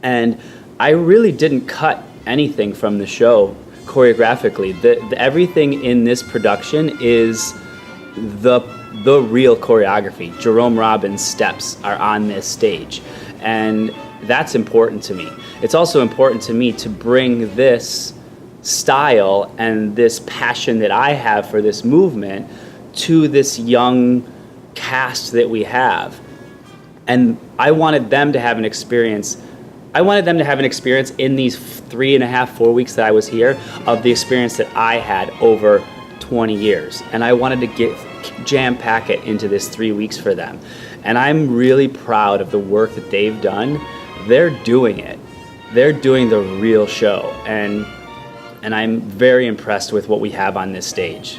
And I really didn't cut anything from the show choreographically. Everything in this production is the real choreography. Jerome Robbins' steps are on this stage, and that's important to me. It's also important to me to bring this style and this passion that I have for this movement to this young cast that we have. And I wanted them to have an experience. I wanted them to have an experience in these 3.5, 4 weeks that I was here of the experience that I had over 20 years. And I wanted to jam-pack it into this 3 weeks for them. And I'm really proud of the work that they've done. They're doing it. They're doing the real show. And I'm very impressed with what we have on this stage.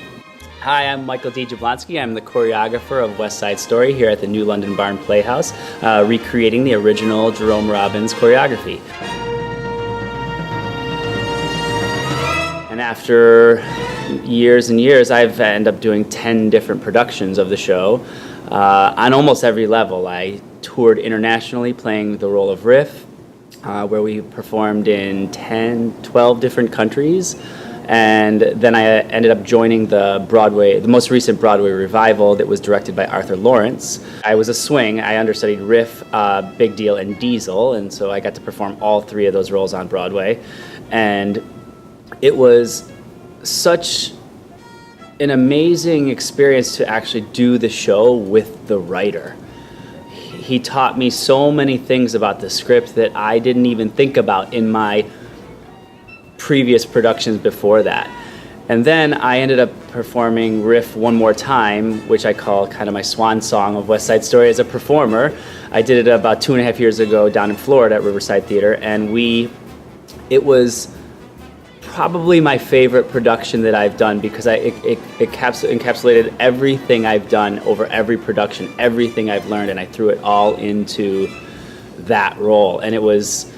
Hi, I'm Michael D Jablonski. I'm the choreographer of West Side Story here at the new London Barn Playhouse, recreating the original Jerome Robbins choreography. And after years and years, I've ended up doing 10 different productions of the show on almost every level. I toured internationally playing the role of Riff, where we performed in 10, 12 different countries. And then I ended up joining the most recent Broadway revival that was directed by Arthur Lawrence. I was a swing. I understudied Riff, Big Deal, and Diesel, and so I got to perform all 3 of those roles on Broadway. And it was such an amazing experience to actually do the show with the writer. He taught me so many things about the script that I didn't even think about in my previous productions before that. And then I ended up performing Riff one more time, which I call kind of my swan song of West Side Story as a performer. I did it about 2.5 years ago down in Florida at Riverside Theater, and it was probably my favorite production that I've done because it encapsulated everything I've done over every production, everything I've learned, and I threw it all into that role. And it was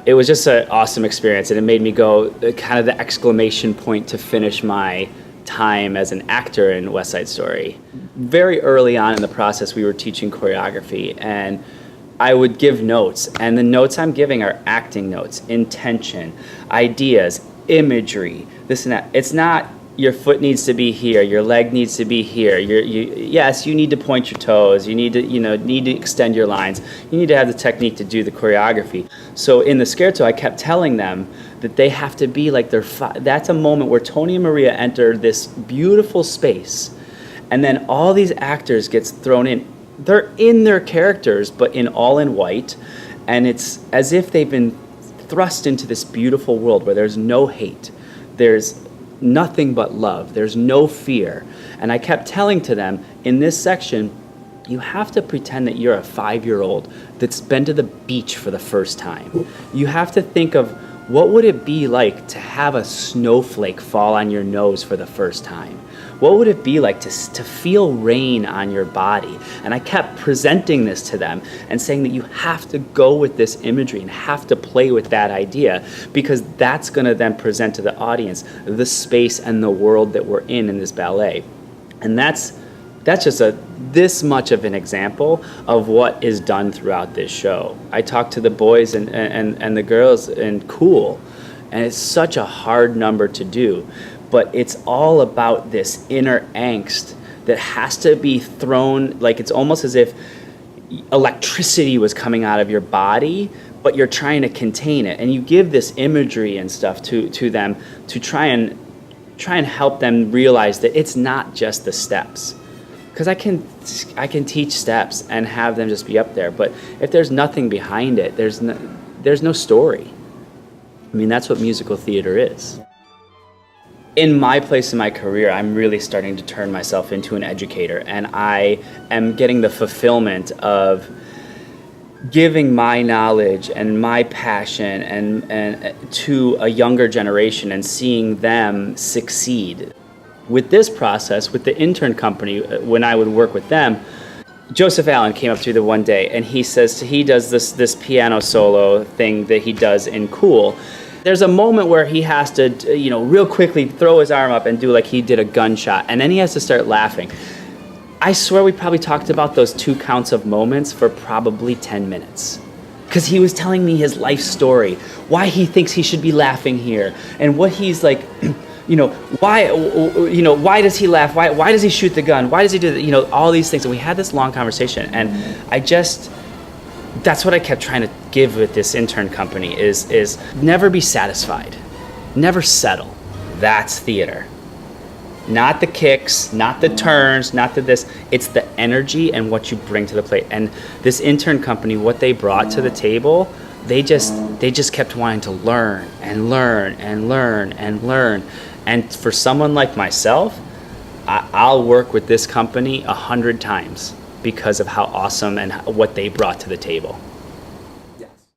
just an awesome experience, and it made me go kind of the exclamation point to finish my time as an actor in West Side Story. Very early on in the process, we were teaching choreography, and I would give notes, and the notes I'm giving are acting notes, intention, ideas, imagery, this and that. It's not your foot needs to be here, your leg needs to be here. Yes, you need to point your toes. You need to extend your lines. You need to have the technique to do the choreography. So in the scherzo, I kept telling them that they have to be like that's a moment where Tony and Maria enter this beautiful space, and then all these actors gets thrown in. They're in their characters, but all in white, and it's as if they've been thrust into this beautiful world where there's no hate. There's nothing but love. There's no fear. And I kept telling to them, in this section, you have to pretend that you're a 5-year-old that's been to the beach for the first time. You have to think of what would it be like to have a snowflake fall on your nose for the first time? What would it be like to feel rain on your body? And I kept presenting this to them and saying that you have to go with this imagery and have to play with that idea, because that's going to then present to the audience the space and the world that we're in this ballet. And that's just this much of an example of what is done throughout this show. I talked to the boys and the girls in Cool, and it's such a hard number to do. But it's all about this inner angst that has to be thrown, like it's almost as if electricity was coming out of your body, but you're trying to contain it. And you give this imagery and stuff to them to try and help them realize that it's not just the steps. Because I can teach steps and have them just be up there, but if there's nothing behind it, there's no story. I mean, that's what musical theater is. In my place in my career, I'm really starting to turn myself into an educator, and I am getting the fulfillment of giving my knowledge and my passion and to a younger generation and seeing them succeed. With this process, with the intern company, when I would work with them, Joseph Allen came up to me one day, and he says he does this piano solo thing that he does in Cool. There's a moment where he has to, real quickly throw his arm up and do like he did a gunshot, and then he has to start laughing. I swear we probably talked about those 2 counts of moments for probably 10 minutes. because he was telling me his life story, why he thinks he should be laughing here, and what he's like, why does he laugh? Why does he shoot the gun? Why does he do that? All these things. And we had this long conversation, and that's what I kept trying to give with this intern company is never be satisfied, never settle. That's theater. Not the kicks, not the turns, not the this. It's the energy and what you bring to the plate. And this intern company, what they brought to the table, they just kept wanting to learn and learn and learn and learn. And for someone like myself, I'll work with this company 100 times because of how awesome and what they brought to the table.